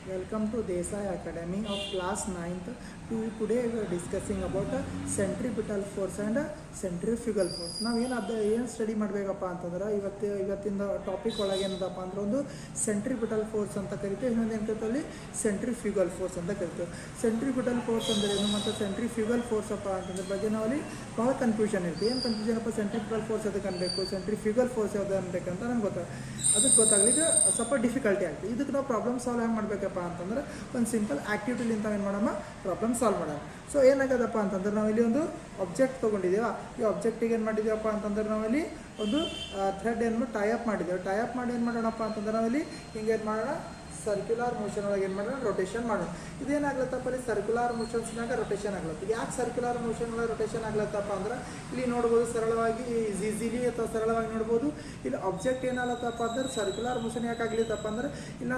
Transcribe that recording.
Welcome to Desai Academy of class 9th. Today we are discussing about centripetal force and centrifugal force. ನಾವು ಏನು study ಮಾಡಬೇಕಪ್ಪ ಅಂತಂದ್ರೆ ಇವತ್ತಿನ topic ಒಳಗೆ ಏನದಪ್ಪ ಅಂದ್ರೆ ಒಂದು ಸೆಂಟ್ರಿಪಿಟಲ್ ಫೋರ್ಸ್ ಅಂತ ಕರಿತೀವಿ, ಇನ್ನೊಂದು ಏನು ಕರಿತೀವಿ ಸೆಂಟ್ರಿಫ್ಯೂಗಲ್ ಫೋರ್ಸ್ ಅಂತ ಕರಿತೀವಿ. ಸೆಂಟ್ರಿಪಿಟಲ್ ಫೋರ್ಸ್ ಅಂದರೆ ಏನು ಮತ್ತು ಸೆಂಟ್ರಿಫ್ಯೂಗಲ್ ಫೋರ್ಸ್ ಅಪ್ಪ ಅಂತಂದ್ರ ಬಗ್ಗೆ ನಾವಲ್ಲಿ ಭಾಳ ಕನ್ಫ್ಯೂಷನ್ ಇರುತ್ತೆ. ಏನು ಕನ್ಫ್ಯೂಷನ್ ಅಪ್ಪ, ಸೆಂಟ್ರಿಪಿಟಲ್ ಫೋರ್ಸ್ ಅದಕ್ಕೆ ಅನ್ಬೇಕು, ಸೆಂಟ್ರಿಫ್ಯೂಗಲ್ ಫೋರ್ಸ್ ಯಾವ್ದು ಅನ್ಬೇಕಂತ ನಮ್ಗೆ ಅದಕ್ಕೆ ಗೊತ್ತಾಗಲಿಕ್ಕೆ ಸ್ವಲ್ಪ ಡಿಫಿಕಲ್ಟಿ ಆಗ್ತದೆ. ಇದಕ್ಕೆ ನಾವು ಪ್ರಾಬ್ಲಮ್ ಸಾಲ್ವ್ ಹೆಂಗೆ ಮಾಡಬೇಕಪ್ಪ ಅಂತಂದ್ರೆ ಒಂದು ಸಿಂಪಲ್ ಆ್ಯಕ್ಟಿವಿಟಿಲಿಂತ ಏನು ಮಾಡೋಣ, ಪ್ರಾಬ್ಲಮ್ ಸಾಲ್ವ್ ಮಾಡೋಣ. ಸೊ ಏನಾಗದಪ್ಪ ಅಂತಂದ್ರೆ ನಾವಿಲ್ಲಿ ಒಂದು ಆಬ್ಜೆಕ್ಟ್ ತೊಗೊಂಡಿದ್ದೀವ. ಈ ಆಬ್ಜೆಕ್ಟಿಗೆ ಏನು ಮಾಡಿದ್ದೀವಪ್ಪ ಅಂತಂದ್ರೆ ನಾವಿಲ್ಲಿ ಒಂದು ಥ್ರೆಡ್ ಏನು ಟೈ ಅಪ್ ಮಾಡಿದ್ದೇವೆ. ಟೈ ಅಪ್ ಮಾಡಿ ಏನು ಮಾಡೋಣಪ್ಪ ಅಂತಂದ್ರೆ ನಾವಿಲ್ಲಿ ಹಿಂಗೆ ಏನು ಮಾಡೋಣ, ಸರ್ಕ್ಯುಲರ್ ಮೋಷನ್ ಒಳಗೆ ಏನು ಮಾಡೋಣ, ರೊಟೇಷನ್ ಮಾಡೋಣ. ಇದೇನಾಗ್ಲತ್ತಪ್ಪ ಇಲ್ಲಿ ಸರ್ಕ್ಯುಲರ್ ಮೋಷನ್ಸ್ನಾಗ ರೊಟೇಷನ್ ಆಗ್ಲತ್ತ. ಯಾಕೆ ಸರ್ಕ್ಯುಲರ್ ಮೋಷನ್ ಒಳಗೆ ರೊಟೇಷನ್ ಆಗ್ಲತ್ತಪ್ಪ ಅಂದ್ರೆ ಇಲ್ಲಿ ನೋಡ್ಬೋದು ಸರಳವಾಗಿ ಈಸಿಲಿ ಅಥವಾ ಸರಳವಾಗಿ ನೋಡ್ಬೋದು. ಇಲ್ಲಿ ಆಬ್ಜೆಕ್ಟ್ ಏನಾಗ್ಲತ್ತಪ್ಪ ಅಂದ್ರೆ ಸರ್ಕ್ಯುಲರ್ ಮೋಷನ್ ಯಾಕೆ ಆಗ್ಲಿತ್ತಪ್ಪ ಅಂದ್ರೆ ಇಲ್ಲ